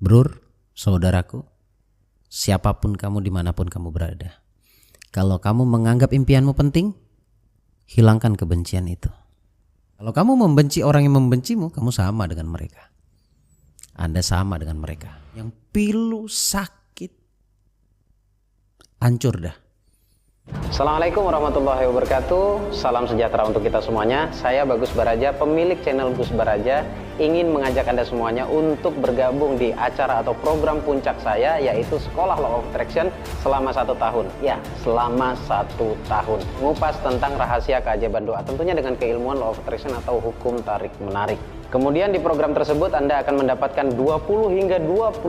Brur, saudaraku, siapapun kamu dimanapun kamu berada, kalau kamu menganggap impianmu penting, hilangkan kebencian itu. Kalau kamu membenci orang yang membencimu, kamu sama dengan mereka. Anda sama dengan mereka. Yang pilu, sakit, hancur dah. Assalamualaikum warahmatullahi wabarakatuh. Salam sejahtera untuk kita semuanya. Saya Bagus Baraja, pemilik channel Gus Baraja, ingin mengajak Anda semuanya untuk bergabung di acara atau program puncak saya, yaitu Sekolah Law of Attraction selama 1 tahun. Ya, selama 1 tahun. Ngupas tentang rahasia keajaiban doa, tentunya dengan keilmuan Law of Attraction atau hukum tarik menarik. Kemudian di program tersebut Anda akan mendapatkan 20 hingga 25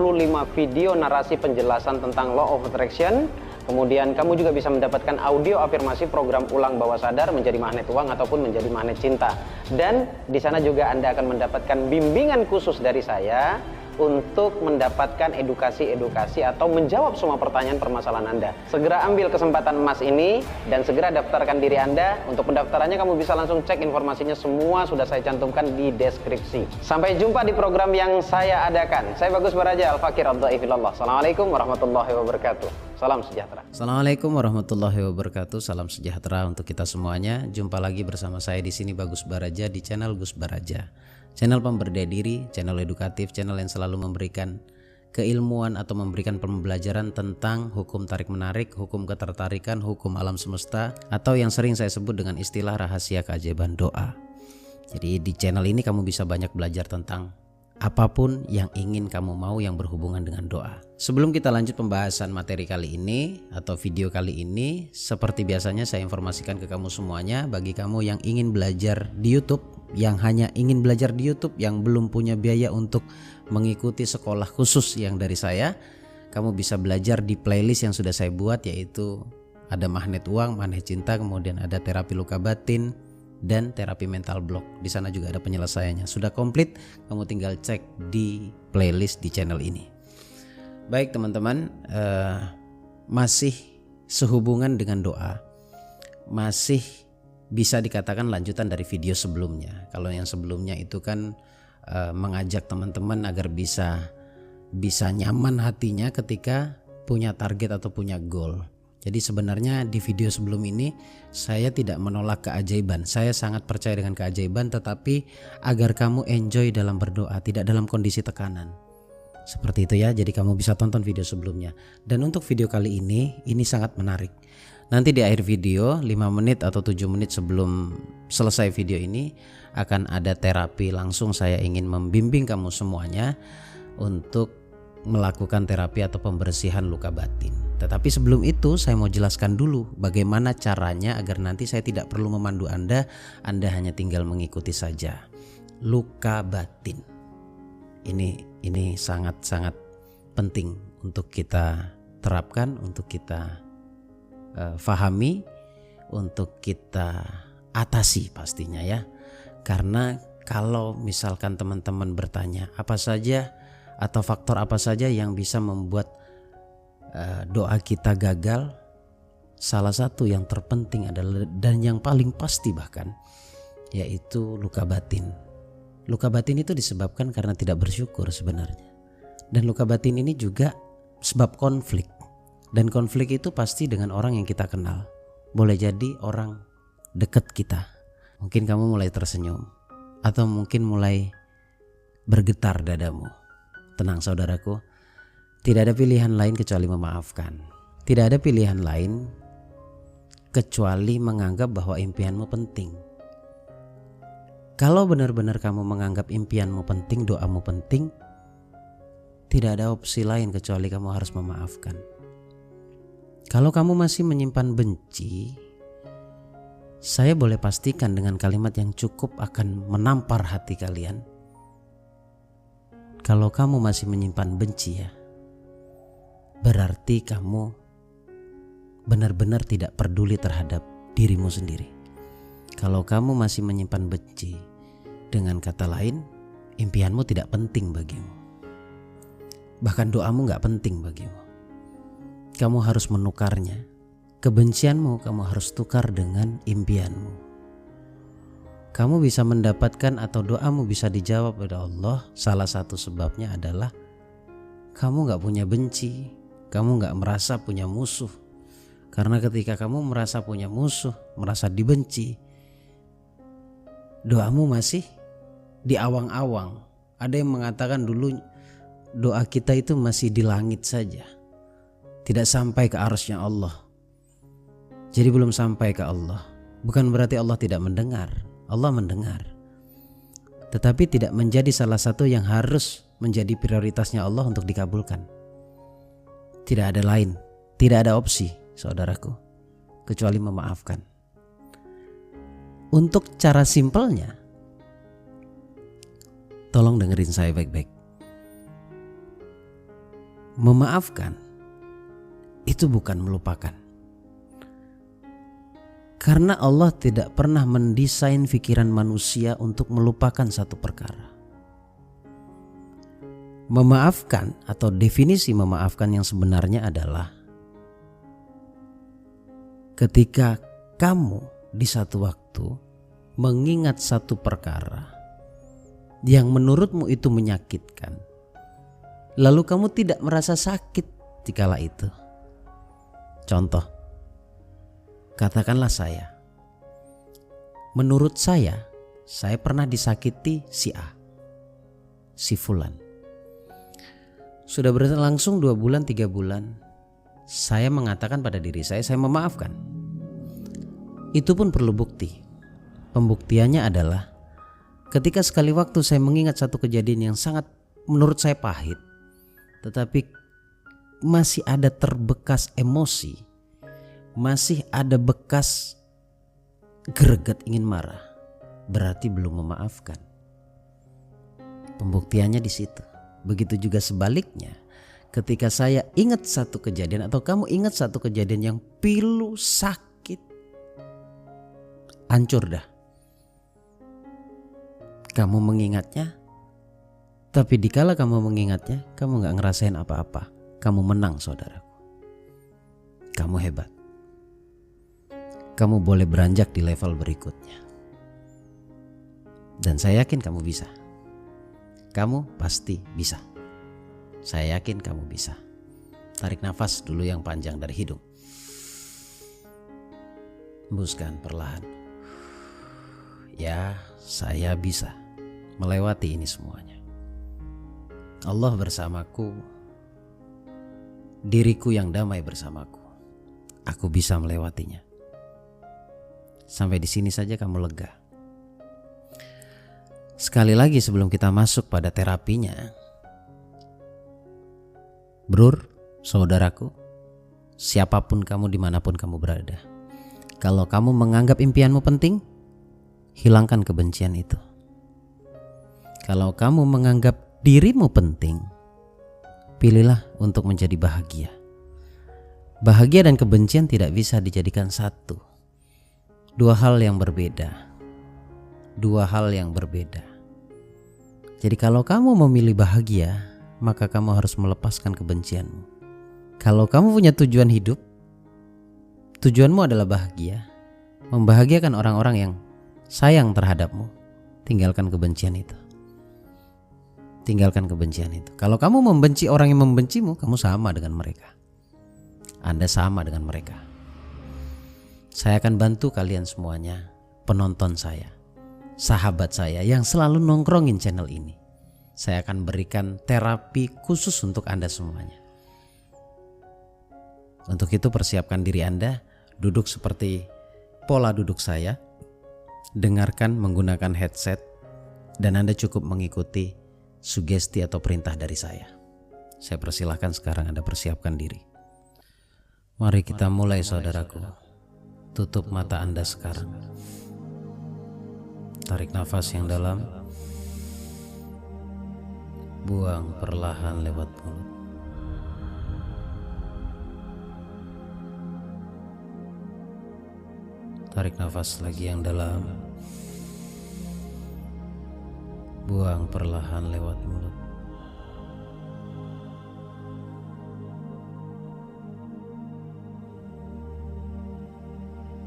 video narasi penjelasan tentang Law of Attraction. Kemudian kamu juga bisa mendapatkan audio afirmasi program ulang bawah sadar menjadi magnet uang ataupun menjadi magnet cinta. Dan di sana juga Anda akan mendapatkan bimbingan khusus dari saya untuk mendapatkan edukasi-edukasi atau menjawab semua pertanyaan permasalahan Anda. Segera ambil kesempatan emas ini dan segera daftarkan diri Anda. Untuk pendaftarannya kamu bisa langsung cek informasinya, semua sudah saya cantumkan di deskripsi. Sampai jumpa di program yang saya adakan. Saya Bagus Baraja, Al-Fakir Ad-Dhaifillallah. Assalamualaikum warahmatullahi wabarakatuh. Salam sejahtera. Assalamualaikum warahmatullahi wabarakatuh. Salam sejahtera untuk kita semuanya. Jumpa lagi bersama saya di sini Bagus Baraja di channel Gus Baraja. Channel pemberdaya diri, channel edukatif, channel yang selalu memberikan keilmuan atau memberikan pembelajaran tentang hukum tarik menarik, hukum ketertarikan, hukum alam semesta, atau yang sering saya sebut dengan istilah rahasia keajaiban doa. Jadi di channel ini kamu bisa banyak belajar tentang apapun yang ingin kamu mau yang berhubungan dengan doa. Sebelum kita lanjut pembahasan materi kali ini atau video kali ini, seperti biasanya saya informasikan ke kamu semuanya, bagi kamu yang ingin belajar di YouTube, yang hanya ingin belajar di YouTube, yang belum punya biaya untuk mengikuti sekolah khusus yang dari saya, kamu bisa belajar di playlist yang sudah saya buat, yaitu ada magnet uang, magnet cinta, kemudian ada terapi luka batin, dan terapi mental block. Di sana juga ada penyelesaiannya. Sudah komplit, kamu tinggal cek di playlist di channel ini. Baik teman-teman, masih sehubungan dengan doa, masih bisa dikatakan lanjutan dari video sebelumnya. Kalau yang sebelumnya itu kan mengajak teman-teman agar bisa nyaman hatinya ketika punya target atau punya goal. Jadi sebenarnya di video sebelum ini saya tidak menolak keajaiban. Saya sangat percaya dengan keajaiban, tetapi agar kamu enjoy dalam berdoa, tidak dalam kondisi tekanan. Seperti itu ya. Jadi kamu bisa tonton video sebelumnya. Dan untuk video kali ini sangat menarik. Nanti di akhir video 5 menit atau 7 menit sebelum selesai video ini akan ada terapi langsung. Saya ingin membimbing kamu semuanya untuk melakukan terapi atau pembersihan luka batin. Tetapi sebelum itu saya mau jelaskan dulu bagaimana caranya agar nanti saya tidak perlu memandu Anda hanya tinggal mengikuti saja. Luka batin ini sangat-sangat penting untuk kita terapkan, untuk kita fahami, untuk kita atasi pastinya ya. Karena kalau misalkan teman-teman bertanya apa saja atau faktor apa saja yang bisa membuat doa kita gagal, salah satu yang terpenting adalah dan yang paling pasti bahkan yaitu luka batin. Luka batin itu disebabkan karena tidak bersyukur sebenarnya. Dan luka batin ini juga sebab konflik. Dan konflik itu pasti dengan orang yang kita kenal. Boleh jadi orang dekat kita. Mungkin kamu mulai tersenyum, atau mungkin mulai bergetar dadamu. Tenang saudaraku, tidak ada pilihan lain kecuali memaafkan. Tidak ada pilihan lain kecuali menganggap bahwa impianmu penting. Kalau benar-benar kamu menganggap impianmu penting, doamu penting, tidak ada opsi lain kecuali kamu harus memaafkan. Kalau kamu masih menyimpan benci, saya boleh pastikan dengan kalimat yang cukup akan menampar hati kalian. Kalau kamu masih menyimpan benci ya, berarti kamu benar-benar tidak peduli terhadap dirimu sendiri. Kalau kamu masih menyimpan benci, dengan kata lain, impianmu tidak penting bagimu. Bahkan doamu gak penting bagimu. Kamu harus menukarnya. Kebencianmu kamu harus tukar dengan impianmu. Kamu bisa mendapatkan atau doamu bisa dijawab oleh Allah. Salah satu sebabnya adalah kamu gak punya benci, kamu gak merasa punya musuh. Karena ketika kamu merasa punya musuh, merasa dibenci, doamu masih di awang-awang. Ada yang mengatakan dulu doa kita itu masih di langit saja, tidak sampai ke arsy-Nya Allah. Jadi belum sampai ke Allah. Bukan berarti Allah tidak mendengar, Allah mendengar. Tetapi tidak menjadi salah satu yang harus menjadi prioritasnya Allah untuk dikabulkan. Tidak ada lain, tidak ada opsi, saudaraku, kecuali memaafkan. Untuk cara simpelnya, tolong dengerin saya baik-baik. Memaafkan itu bukan melupakan. Karena Allah tidak pernah mendesain pikiran manusia untuk melupakan satu perkara. Memaafkan atau definisi memaafkan yang sebenarnya adalah ketika kamu di satu waktu mengingat satu perkara yang menurutmu itu menyakitkan, lalu kamu tidak merasa sakit dikala itu. Contoh, katakanlah menurut saya pernah disakiti si A, si Fulan. Sudah berlangsung 2 bulan, 3 bulan, saya mengatakan pada diri saya memaafkan. Itu pun perlu bukti. Pembuktiannya adalah ketika sekali waktu saya mengingat satu kejadian yang sangat menurut saya pahit, tetapi masih ada terbekas emosi, masih ada bekas greget ingin marah, berarti belum memaafkan. Pembuktiannya di situ. Begitu juga sebaliknya, ketika saya ingat satu kejadian atau kamu ingat satu kejadian yang pilu, sakit, hancur dah. Kamu mengingatnya, tapi dikala kamu mengingatnya, kamu gak ngerasain apa-apa. Kamu menang, saudaraku. Kamu hebat. Kamu boleh beranjak di level berikutnya. Dan saya yakin kamu bisa. Kamu pasti bisa. Saya yakin kamu bisa. Tarik nafas dulu yang panjang dari hidung. Hembuskan perlahan. Ya, saya bisa melewati ini semuanya. Allah bersamaku. Diriku yang damai bersamaku. Aku bisa melewatinya. Sampai di sini saja kamu lega. Sekali lagi sebelum kita masuk pada terapinya, Brur, saudaraku, siapapun kamu dimanapun kamu berada, kalau kamu menganggap impianmu penting, hilangkan kebencian itu. Kalau kamu menganggap dirimu penting, pilihlah untuk menjadi bahagia. Bahagia dan kebencian tidak bisa dijadikan satu. Dua hal yang berbeda. Jadi kalau kamu memilih bahagia, maka kamu harus melepaskan kebencianmu. Kalau kamu punya tujuan hidup, tujuanmu adalah bahagia, membahagiakan orang-orang yang sayang terhadapmu, tinggalkan kebencian itu. Kalau kamu membenci orang yang membencimu, kamu sama dengan mereka. Anda sama dengan mereka. Saya akan bantu kalian semuanya, penonton saya, sahabat saya yang selalu nongkrongin channel ini. Saya akan berikan terapi khusus untuk Anda semuanya. Untuk itu persiapkan diri Anda, duduk seperti pola duduk saya, dengarkan menggunakan headset, dan Anda cukup mengikuti sugesti atau perintah dari saya. Saya persilahkan sekarang Anda persiapkan diri. Mari kita mulai, saudaraku. Tutup mata Anda sekarang. Tarik nafas yang dalam. Buang perlahan lewat mulut. Tarik nafas lagi yang dalam. Buang perlahan lewat mulut.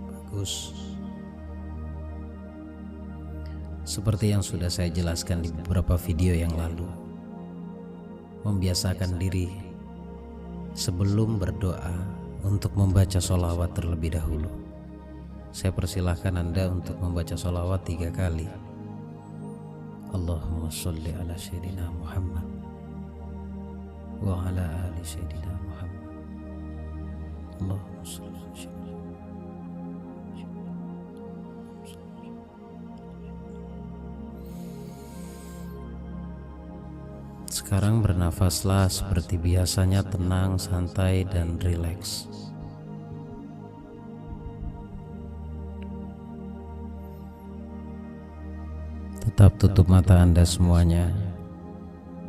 Bagus. Seperti yang sudah saya jelaskan di beberapa video yang lalu, membiasakan diri sebelum berdoa untuk membaca sholawat terlebih dahulu. Saya persilahkan Anda untuk membaca sholawat 3 kali. Allahumma sholli ala Sayyidina Muhammad wa ala ali Sayyidina Muhammad. Allahumma sholli ala Sayyidina. Sekarang bernafaslah seperti biasanya, tenang, santai, dan rileks. Tetap tutup mata Anda semuanya.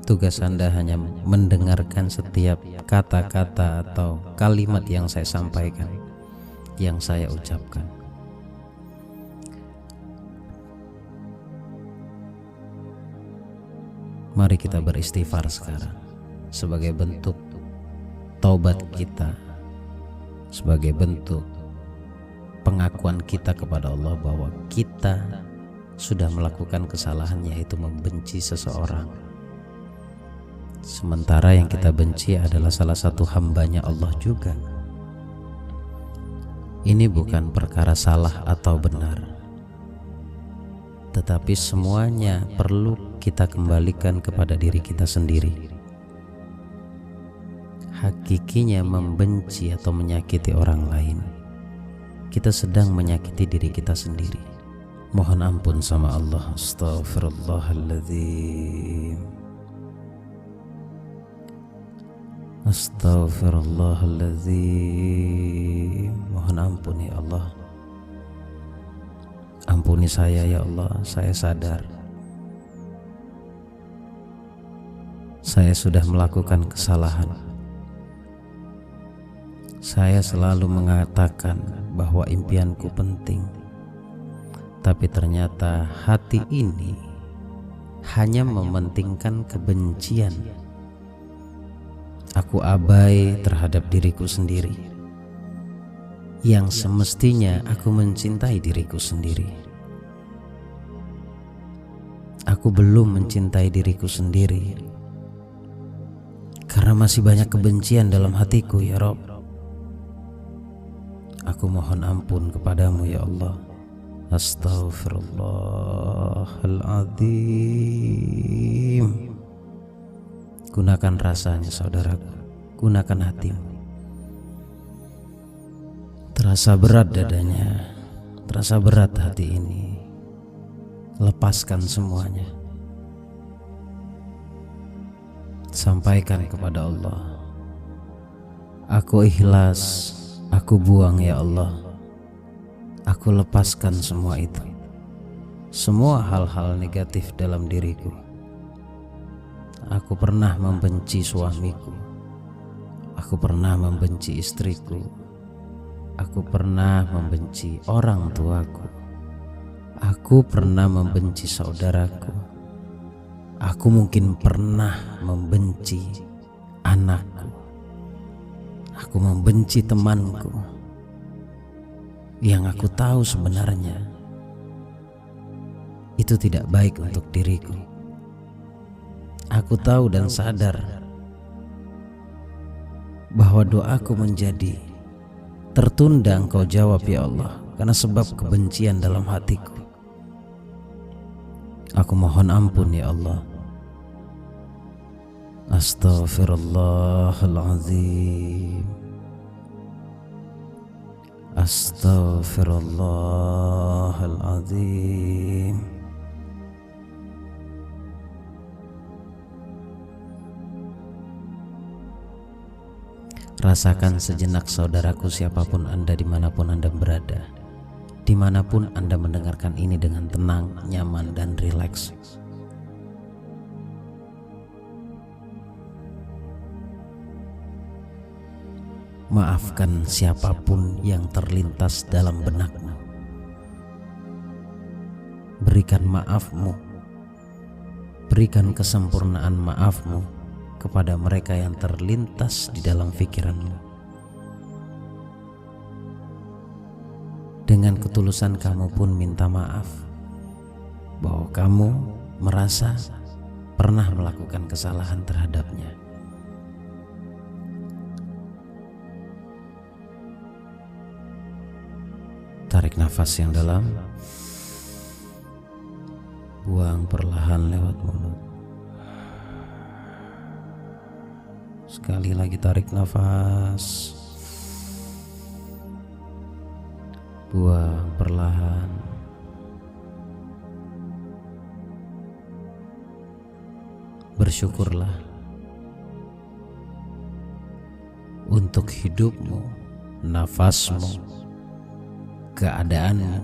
Tugas Anda hanya mendengarkan setiap kata-kata atau kalimat yang saya sampaikan, yang saya ucapkan. Mari kita beristighfar sekarang sebagai bentuk taubat kita, sebagai bentuk pengakuan kita kepada Allah bahwa kita sudah melakukan kesalahan, yaitu membenci seseorang. Sementara yang kita benci adalah salah satu hambanya Allah juga. Ini bukan perkara salah atau benar, tetapi semuanya perlu kita kembalikan kepada diri kita sendiri. Hakikinya membenci atau menyakiti orang lain, kita sedang menyakiti diri kita sendiri. Mohon ampun sama Allah. Astaghfirullahaladzim. Astaghfirullahaladzim. Mohon ampun ya Allah. Ampuni saya ya Allah. Saya sadar saya sudah melakukan kesalahan. Saya selalu mengatakan bahwa impianku penting, tapi ternyata hati ini hanya mementingkan kebencian. Aku abai terhadap diriku sendiri, yang semestinya aku mencintai diriku sendiri. Aku belum mencintai diriku sendiri karena masih banyak kebencian dalam hatiku ya Rabb. Aku mohon ampun kepadamu ya Allah. Astaghfirullahaladzim. Gunakan rasanya saudaraku, gunakan hatimu. Terasa berat dadanya, terasa berat hati ini. Lepaskan semuanya, sampaikan kepada Allah. Aku ikhlas, aku buang ya Allah. Aku lepaskan semua itu, semua hal-hal negatif dalam diriku. Aku pernah membenci suamiku, aku pernah membenci istriku, aku pernah membenci orang tuaku, aku pernah membenci saudaraku, aku mungkin pernah membenci anakku, aku membenci temanku. Yang aku tahu sebenarnya itu tidak baik untuk diriku. Aku tahu dan sadar bahwa doaku menjadi tertunda Engkau jawab ya Allah, karena sebab kebencian dalam hatiku. Aku mohon ampun ya Allah. Astaghfirullahaladzim. Astaghfirullahaladzim. Rasakan sejenak saudaraku, siapapun Anda, dimanapun Anda berada, dimanapun Anda mendengarkan ini dengan tenang, nyaman, dan rileks. Maafkan siapapun yang terlintas dalam benakmu. Berikan maafmu, berikan kesempurnaan maafmu kepada mereka yang terlintas di dalam pikiranmu. Dengan ketulusan kamu pun minta maaf bahwa kamu merasa pernah melakukan kesalahan terhadapnya. nafas yang dalam, buang perlahan lewat mulut. Sekali lagi tarik nafas, buang perlahan. Bersyukurlah untuk hidupmu, nafasmu, keadaanmu,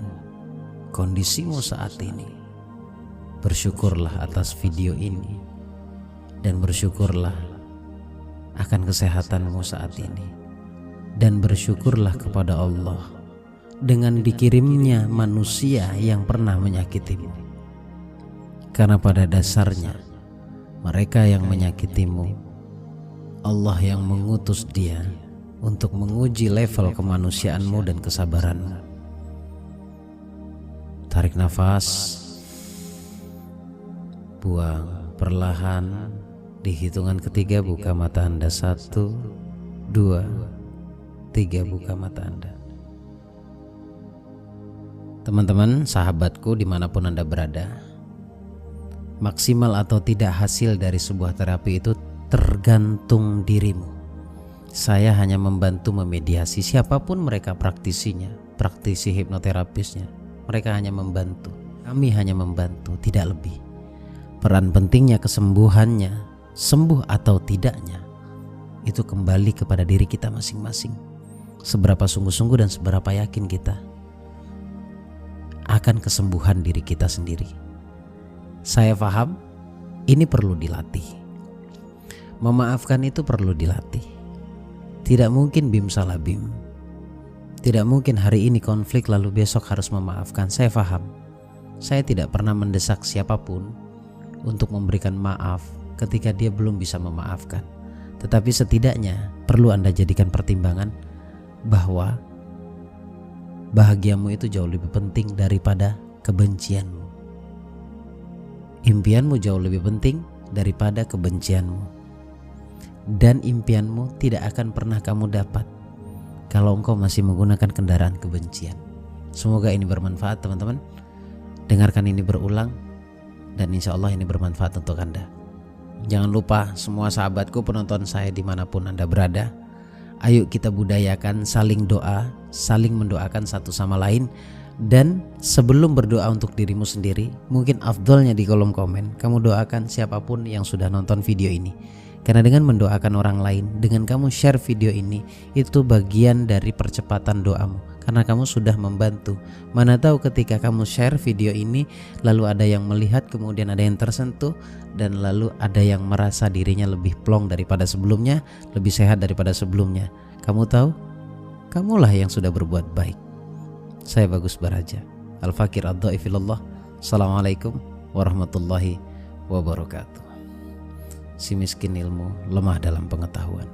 kondisimu saat ini. Bersyukurlah atas video ini dan bersyukurlah akan kesehatanmu saat ini, dan bersyukurlah kepada Allah dengan dikirimnya manusia yang pernah menyakitimu, karena pada dasarnya mereka yang menyakitimu, Allah yang mengutus dia untuk menguji level kemanusiaanmu dan kesabaranmu. Tarik nafas, buang perlahan. Di hitungan ketiga buka mata Anda. 1, 2, 3, buka mata Anda. Teman-teman, sahabatku dimanapun Anda berada, maksimal atau tidak hasil dari sebuah terapi itu tergantung dirimu. Saya hanya membantu memediasi, siapapun mereka praktisinya, praktisi hipnoterapisnya, mereka hanya membantu. Kami hanya membantu, tidak lebih. Peran pentingnya kesembuhannya, sembuh atau tidaknya, itu kembali kepada diri kita masing-masing. Seberapa sungguh-sungguh dan seberapa yakin kita akan kesembuhan diri kita sendiri. Saya paham ini perlu dilatih. Memaafkan itu perlu dilatih. Tidak mungkin bim salah bim. Tidak mungkin hari ini konflik lalu besok harus memaafkan. Saya paham. Saya tidak pernah mendesak siapapun untuk memberikan maaf ketika dia belum bisa memaafkan. Tetapi setidaknya perlu Anda jadikan pertimbangan bahwa bahagiamu itu jauh lebih penting daripada kebencianmu. Impianmu jauh lebih penting daripada kebencianmu. Dan impianmu tidak akan pernah kamu dapat kalau engkau masih menggunakan kendaraan kebencian. Semoga ini bermanfaat teman-teman. Dengarkan ini berulang dan insya Allah ini bermanfaat untuk Anda. Jangan lupa semua sahabatku, penonton saya dimanapun Anda berada, ayo kita budayakan saling doa, saling mendoakan satu sama lain. Dan sebelum berdoa untuk dirimu sendiri, mungkin afdolnya di kolom komen kamu doakan siapapun yang sudah nonton video ini. Karena dengan mendoakan orang lain, dengan kamu share video ini, itu bagian dari percepatan doamu. Karena kamu sudah membantu. Mana tahu ketika kamu share video ini, lalu ada yang melihat, kemudian ada yang tersentuh, dan lalu ada yang merasa dirinya lebih plong daripada sebelumnya, lebih sehat daripada sebelumnya. Kamu tahu, kamulah yang sudah berbuat baik. Saya Bagus Baraja, Al-Fakir Ad-Dhaifillallah. Assalamualaikum warahmatullahi wabarakatuh. Si miskin ilmu, lemah dalam pengetahuan.